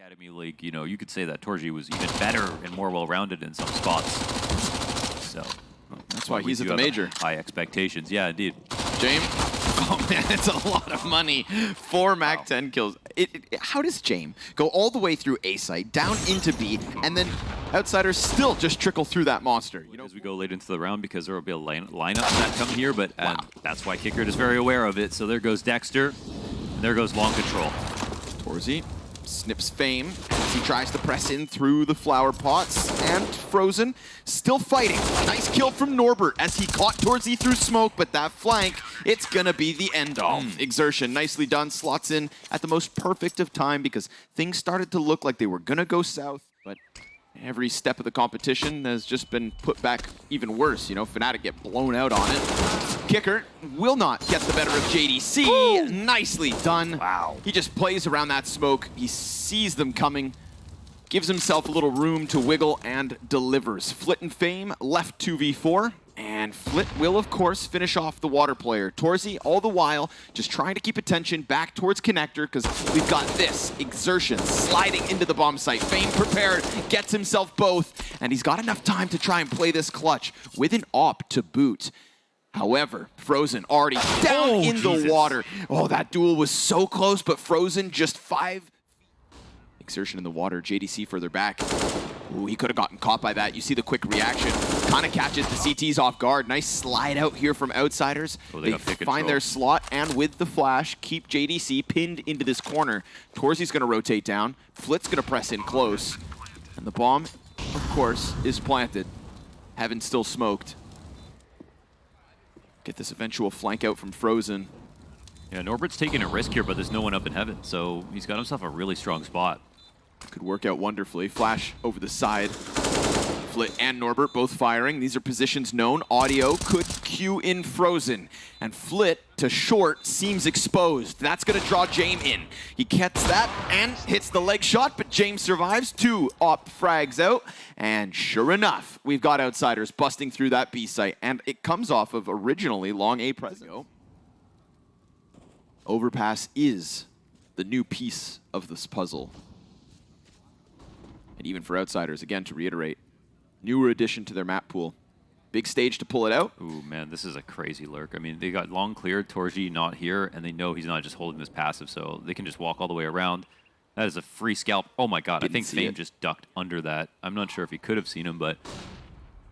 Academy League, you know, you could say that Torji was even better and more well-rounded in some spots. So that's why he's at the major. High expectations, yeah, indeed. James, oh man, it's a lot of money. 4 Mac 10 kills. How does James go all the way through A site, down into B, and then Outsiders still just trickle through that monster? You know, as we go late into the round, because there will be a lineup that come here, but that's why Kicker is very aware of it. So there goes Dexter, and there goes Long Control. Torzi snips Fame as he tries to press in through the flower pots, and frozen still fighting. Nice kill from Norbert as he caught Torzi through smoke, but that flank, it's gonna be the end all. Exertion, nicely done, slots in at the most perfect of time because things started to look like they were gonna go south, but every step of the competition has just been put back even worse. You know, Fnatic get blown out on it. Kicker will not get the better of JDC. Woo! Nicely done. Wow. He just plays around that smoke. He sees them coming, gives himself a little room to wiggle, and delivers. Flit and Fame left 2v4. And Flit will, of course, finish off the water player. Torzi, all the while, just trying to keep attention back towards Connector, because we've got this. Exertion sliding into the bomb site. Fame prepared, gets himself both, and he's got enough time to try and play this clutch with an op to boot. However, frozen already down in the water. Oh, that duel was so close, but frozen just 5. Exertion in the water, JDC further back. Ooh, he could have gotten caught by that. You see the quick reaction. Kind of catches the CTs off guard. Nice slide out here from Outsiders. They find their slot, and with the flash, keep JDC pinned into this corner. Torzi's going to rotate down. Flit's going to press in close. And the bomb, of course, is planted. Heaven still smoked. Get this eventual flank out from Frozen. Yeah, Norbert's taking a risk here, but there's no one up in Heaven, so he's got himself a really strong spot. Could work out wonderfully. Flash over the side. Flit and Norbert both firing. These are positions known. Audio could cue in Frozen. And Flit to short seems exposed. That's going to draw James in. He gets that and hits the leg shot, but James survives. 2 op frags out. And sure enough, we've got Outsiders busting through that B site. And it comes off of originally long A presence. Overpass is the new piece of this puzzle. And even for Outsiders, again, to reiterate, newer addition to their map pool. Big stage to pull it out. Ooh, man, this is a crazy lurk. I mean, they got long cleared, Torji not here, and they know he's not just holding this passive, so they can just walk all the way around. That is a free scalp. Oh my god, I think Fame just ducked under that. I'm not sure if he could have seen him, but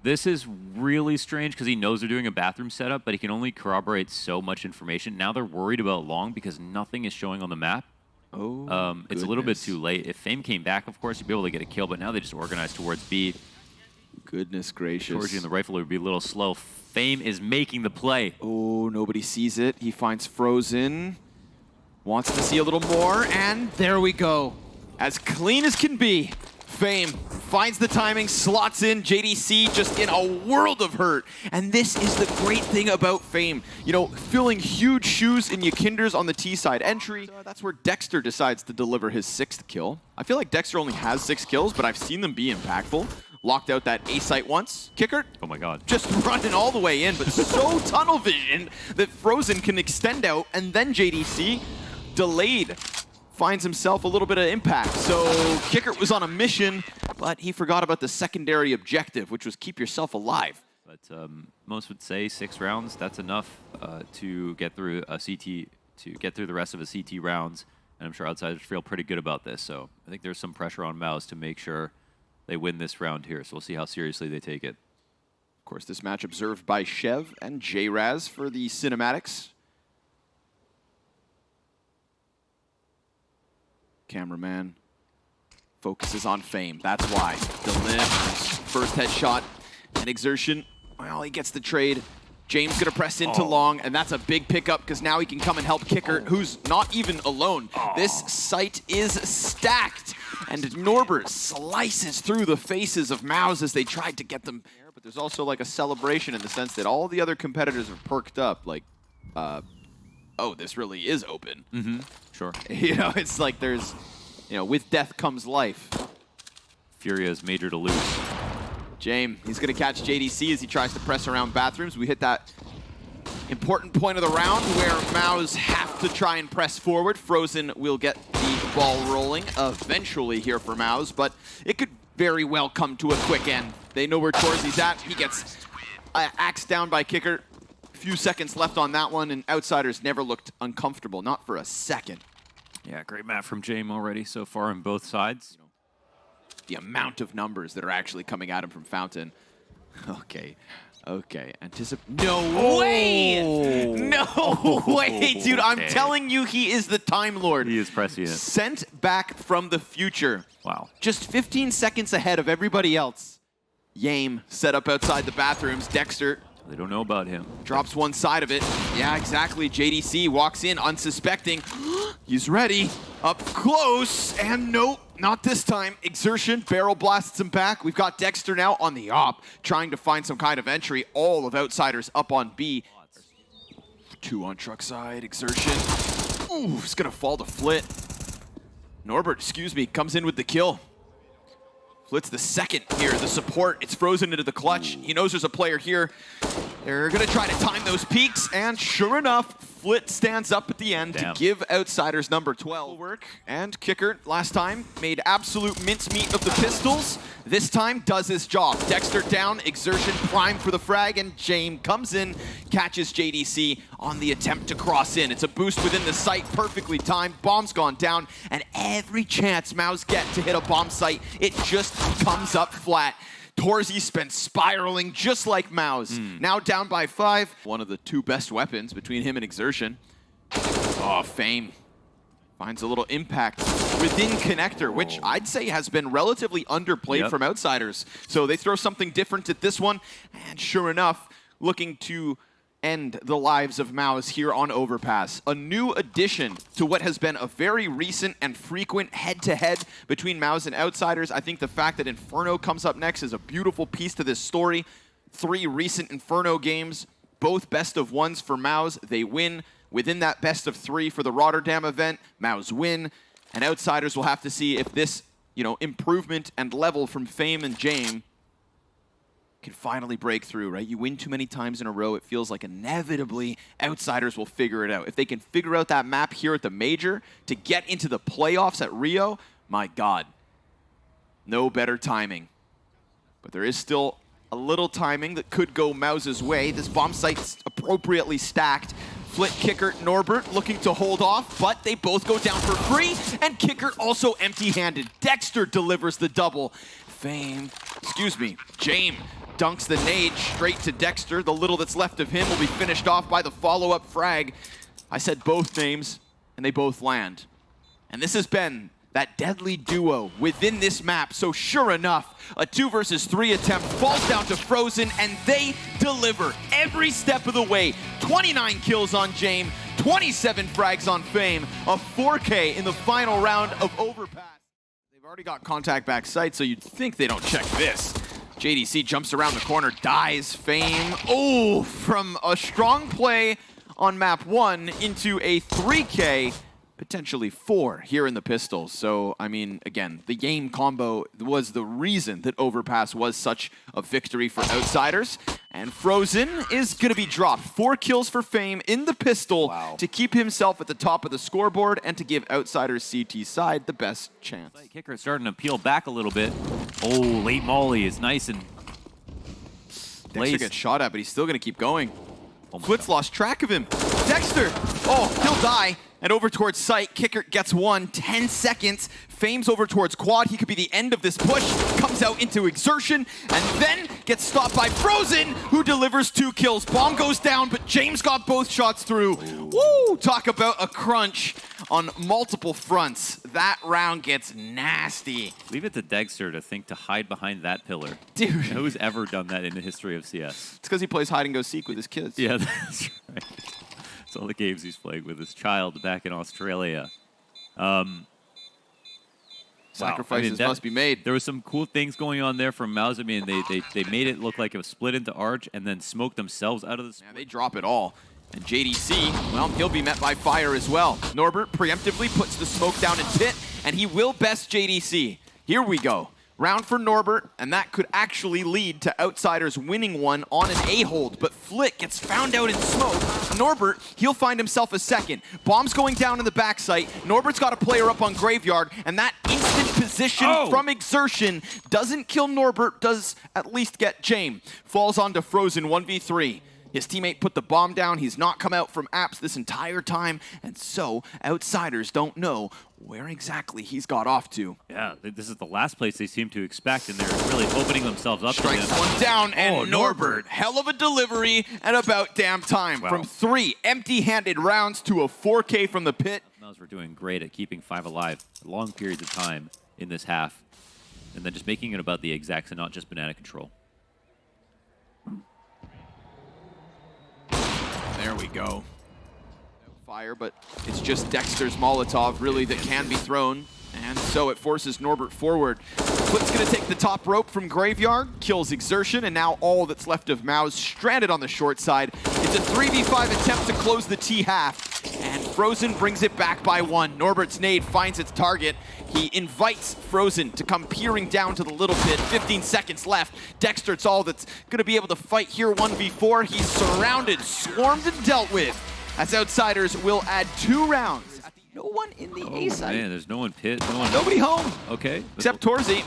this is really strange because he knows they're doing a bathroom setup, but he can only corroborate so much information. Now they're worried about Long because nothing is showing on the map. Oh, it's a little bit too late. If Fame came back, of course, he'd be able to get a kill, but now they just organize towards B. Goodness gracious. Torji and the rifle would be a little slow. Fame is making the play. Oh, nobody sees it. He finds Frozen. Wants to see a little more, and there we go. As clean as can be. Fame finds the timing, slots in. JDC just in a world of hurt. And this is the great thing about Fame. You know, filling huge shoes in Yakinders on the T-side entry. That's where Dexter decides to deliver his 6th kill. I feel like Dexter only has 6 kills, but I've seen them be impactful. Locked out that A site once. Kicker. Oh my god. Just running all the way in, but so tunnel vision that Frozen can extend out, and then JDC, delayed, finds himself a little bit of impact. So Kicker was on a mission, but he forgot about the secondary objective, which was keep yourself alive. But most would say 6 rounds, that's enough to get through a CT, to get through the rest of a CT rounds. And I'm sure Outsiders feel pretty good about this. So I think there's some pressure on MOUZ to make sure they win this round here. So we'll see how seriously they take it. Of course, this match observed by Chev and JRaz for the cinematics. Cameraman focuses on Fame. That's why. Delivers. First headshot and Exertion. Well, he gets the trade. James gonna press into Long, and that's a big pickup because now he can come and help Kicker, who's not even alone. This site is stacked, and Norbert slices through the faces of MOUZ as they tried to get them. But there's also like a celebration in the sense that all the other competitors have perked up. Like, oh, this really is open. Sure. You know, it's like there's, you know, with death comes life. Furia is major to lose. James, he's going to catch JDC as he tries to press around bathrooms. We hit that important point of the round where MOUZ have to try and press forward. Frozen will get the ball rolling eventually here for MOUZ, but it could very well come to a quick end. They know where Torzy's at. He gets axed down by Kicker. A few seconds left on that one, and Outsiders never looked uncomfortable, not for a second. Yeah, great map from James already so far on both sides. The amount of numbers that are actually coming at him from Fountain. Okay. No way! No way, dude. I'm telling you, he is the Time Lord. He is prescient. Sent back from the future. Wow. Just 15 seconds ahead of everybody else. Yame set up outside the bathrooms. Dexter. They don't know about him. Drops one side of it. Yeah, exactly. JDC walks in unsuspecting. He's ready. Up close. And nope, not this time. Exertion barrel blasts him back. We've got Dexter now on the op, trying to find some kind of entry. All of Outsiders up on B. 2 on truck side. Exertion. Ooh, it's going to fall to Flit. Norbert, excuse me, comes in with the kill. Flit's the second here, the support. It's frozen into the clutch. He knows there's a player here. They're going to try to time those peaks, and sure enough, Flit stands up at the end to give Outsiders number 12 work. And Kicker, last time, made absolute mincemeat of the pistols. This time, does his job. Dexter down, Exertion prime for the frag, and James comes in, catches JDC on the attempt to cross in. It's a boost within the site, perfectly timed. Bomb's gone down, and every chance MOUZ get to hit a bomb site, it just comes up flat. Torzy's been spiraling just like MOUZ. Now down by 5. One of the 2 best weapons between him and Exertion. Oh, Fame finds a little impact within connector, which I'd say has been relatively underplayed from Outsiders. So they throw something different at this one, and sure enough, looking to end the lives of MOUZ here on Overpass. A new addition to what has been a very recent and frequent head-to-head between MOUZ and Outsiders. I think the fact that Inferno comes up next is a beautiful piece to this story. 3 recent Inferno games, both best of 1s for MOUZ. They win within that best of 3 for the Rotterdam event. MOUZ win, and Outsiders will have to see if this, improvement and level from Fame and James can finally break through, right? You win too many times in a row, it feels like inevitably Outsiders will figure it out. If they can figure out that map here at the Major to get into the playoffs at Rio, my God, no better timing. But there is still a little timing that could go MOUZ's way. This bomb site's appropriately stacked. Flit, Kicker, Norbert looking to hold off, but they both go down for free, and Kicker also empty-handed. Dexter delivers the double. James dunks the nade straight to Dexter. The little that's left of him will be finished off by the follow-up frag. I said both names, and they both land. And this has been that deadly duo within this map. So sure enough, a 2 versus 3 attempt falls down to frozeN, and they deliver every step of the way. 29 kills on James, 27 frags on Fame, a 4K in the final round of Overpass. They've already got contact back sight, so you'd think they don't check this. JDC jumps around the corner, dies. Fame, from a strong play on map 1 into a 3K, potentially 4 here in the pistols. So, I mean, again, the game combo was the reason that Overpass was such a victory for Outsiders. And frozeN is going to be dropped. 4 kills for Fame in the pistol to keep himself at the top of the scoreboard and to give Outsiders CT side the best chance. Kicker starting to peel back a little bit. Oh, late molly is nice and Dexter gets shot at, but he's still going to keep going. Flit's lost track of him. Dexter! He'll die. And over towards site, Kicker gets 1, 10 seconds. Fame's over towards quad. He could be the end of this push. Comes out into Exertion, and then gets stopped by frozeN, who delivers 2 kills. Bomb goes down, but James got both shots through. Woo! Talk about a crunch on multiple fronts. That round gets nasty. Leave it to Dexter to think to hide behind that pillar. Dude. Who's ever done that in the history of CS? It's because he plays hide-and-go-seek with his kids. Yeah, that's right. It's all the games he's playing with his child back in Australia. Sacrifices must be made. There was some cool things going on there from MOUZ. I mean, they made it look like it was split into Arch and then smoked themselves out of the... Yeah, they drop it all. And JDC, well, he'll be met by fire as well. Norbert preemptively puts the smoke down in pit, and he will best JDC. Here we go. round for Norbert, and that could actually lead to Outsiders winning one on an A-hold. But Flit gets found out in smoke. Norbert, he'll find himself a second. Bomb's going down in the backside. Norbert's got a player up on Graveyard, and that instant position from exertion doesn't kill Norbert, does at least get James. Falls onto frozen 1v3. His teammate put the bomb down. He's not come out from apps this entire time, and so Outsiders don't know where exactly he's got off to. Yeah, this is the last place they seem to expect, and they're really opening themselves up. Strikes one down, and Norbert, hell of a delivery, and about damn time. Wow. From 3 empty-handed rounds to a 4K from the pit. MOUZ were doing great at keeping 5 alive for long periods of time in this half, and then just making it about the execs and not just banana control. There we go. Fire, but it's just Dexter's Molotov, really, that can be thrown. And so it forces Norbert forward. Flip's going to take the top rope from Graveyard, kills Exertion, and now all that's left of MOUZ stranded on the short side. It's a 3v5 attempt to close the T-half, and Frozen brings it back by 1. Norbert's nade finds its target. He invites Frozen to come peering down to the little pit. 15 seconds left. Dexter, it's all that's going to be able to fight here 1v4. He's surrounded, swarmed, and dealt with, as Outsiders will add 2 rounds. No one in the A side. Man, there's no one pit. Nobody home. Okay. Except Torzy.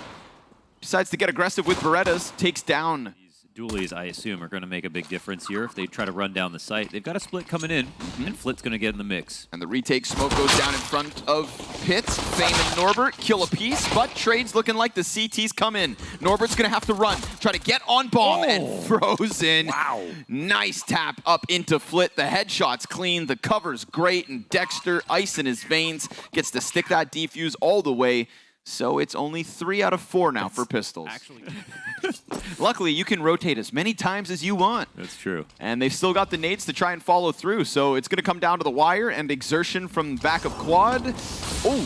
Decides to get aggressive with Berettas. Takes down. These dualies, I assume, are going to make a big difference here if they try to run down the site. They've got a split coming in, and Flit's going to get in the mix. And the retake smoke goes down in front of Pit. Fame and Norbert kill a piece, but Trade's looking like the CTs come in. Norbert's going to have to run, try to get on bomb, and Frozen. Wow. Nice tap up into Flit. The headshot's clean, the cover's great, and Dexter, ice in his veins, gets to stick that defuse all the way. So it's only 3 out of 4 now for pistols. Actually, luckily, you can rotate as many times as you want. That's true. And they've still got the nades to try and follow through. So it's going to come down to the wire and Exertion from back of quad. Oh,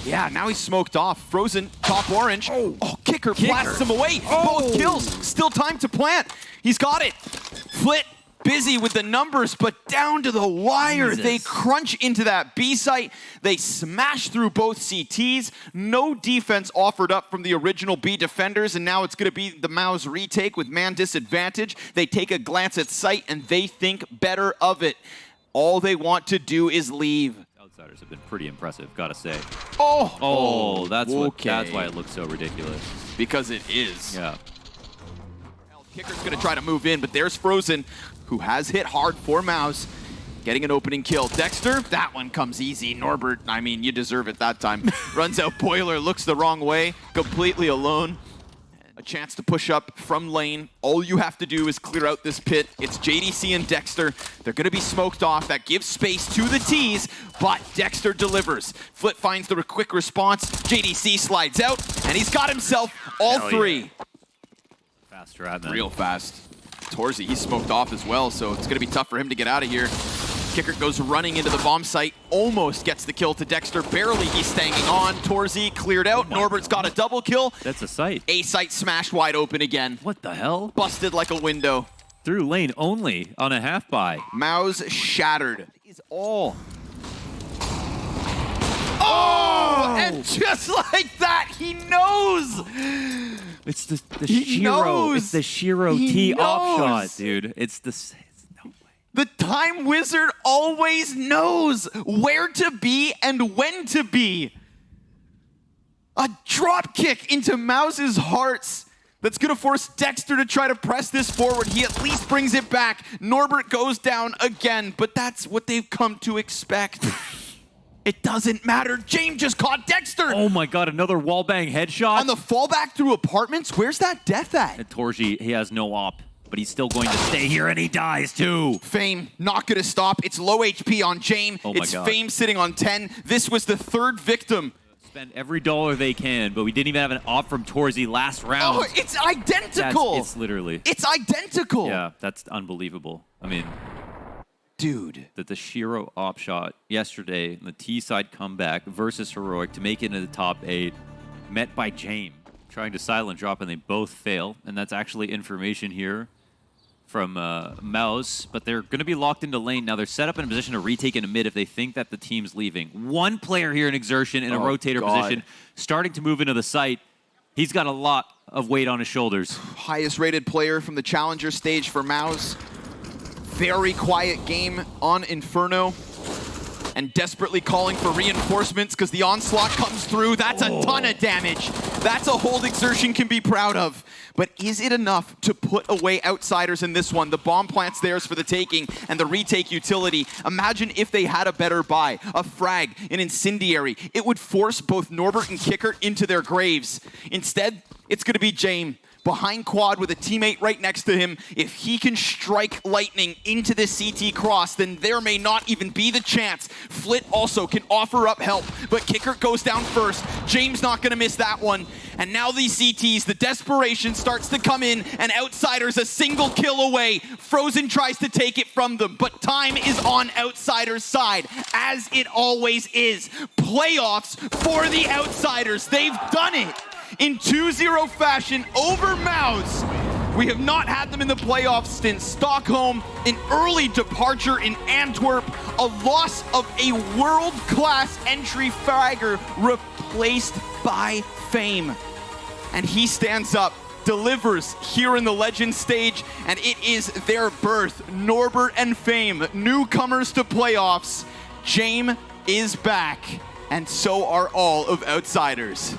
yeah, now he's smoked off. Frozen, top orange. Oh, kicker blasts him away. Both kills. Still time to plant. He's got it. Flit. Busy with the numbers, but down to the wire. Jesus. They crunch into that B site. They smash through both CTs. No defense offered up from the original B defenders, and now it's going to be the MOUZ retake with man disadvantage. They take a glance at site, and they think better of it. All they want to do is leave. Outsiders have been pretty impressive, gotta say. That's why it looks so ridiculous. Because it is. Yeah. Kicker's going to try to move in, but there's Frozen, who has hit hard for MOUZ, getting an opening kill. Dexter, that one comes easy. Norbert, I mean, you deserve it that time. Runs out Boiler, looks the wrong way, completely alone. A chance to push up from lane. All you have to do is clear out this pit. It's JDC and Dexter. They're going to be smoked off. That gives space to the T's, but Dexter delivers. Flit finds the quick response. JDC slides out, and he's got himself all 3. Yeah. Faster at that. Real fast. Torzy, he's smoked off as well, so it's going to be tough for him to get out of here. Kicker goes running into the bomb site, almost gets the kill to Dexter. Barely he's staying on. Torzy cleared out. Norbert's got a double kill. That's a site. A site smashed wide open again. What the hell? Busted like a window. Through lane only on a half buy. MOUZ shattered. Is all. Oh! And just like that, he knows! It's the Shiro. It's the Shiro T off shot, dude. It's no way. The Time Wizard always knows where to be and when to be. A drop kick into MOUZ's hearts. That's going to force Dexter to try to press this forward. He at least brings it back. Norbert goes down again, but that's what they've come to expect. It doesn't matter. James just caught Dexter. Oh my god, another wallbang headshot. On the fallback through apartments? Where's that death at? And Torzy, he has no op, but he's still going to stay here, and he dies too. Fame, not going to stop. It's low HP on James. Oh my it's god. Fame sitting on 10. This was the 3rd victim. Spend every dollar they can, but we didn't even have an op from Torzy last round. Oh, it's identical. It's literally. It's identical. Yeah, that's unbelievable. I mean, dude. The Shiro op shot yesterday, the T-side comeback versus Heroic to make it into the top 8, met by James. Trying to silent drop, and they both fail. And that's actually information here from MOUZ, but they're going to be locked into lane. Now they're set up in a position to retake into mid if they think that the team's leaving. One player here in Exertion in a rotator position, starting to move into the site. He's got a lot of weight on his shoulders. Highest rated player from the challenger stage for MOUZ. Very quiet game on Inferno. And desperately calling for reinforcements because the onslaught comes through. That's a ton of damage. That's a hold Exertion can be proud of. But is it enough to put away Outsiders in this one? The bomb plant's theirs for the taking and the retake utility. Imagine if they had a better buy, a frag, an incendiary. It would force both Norbert and Kickert into their graves. Instead, it's going to be Jame. Behind quad with a teammate right next to him. If he can strike lightning into the CT cross, then there may not even be the chance. Flit also can offer up help, but Kickert goes down first. James not gonna miss that one. And now these CTs, the desperation starts to come in, and Outsiders a single kill away. Frozen tries to take it from them, but time is on Outsiders' side, as it always is. Playoffs for the Outsiders. They've done it in 2-0 fashion over MOUZ. We have not had them in the playoffs since Stockholm, an early departure in Antwerp, a loss of a world-class entry fragger replaced by Fame. And he stands up, delivers here in the Legends stage, and it is their birth. Norbert and Fame, newcomers to playoffs. Jame is back, and so are all of Outsiders.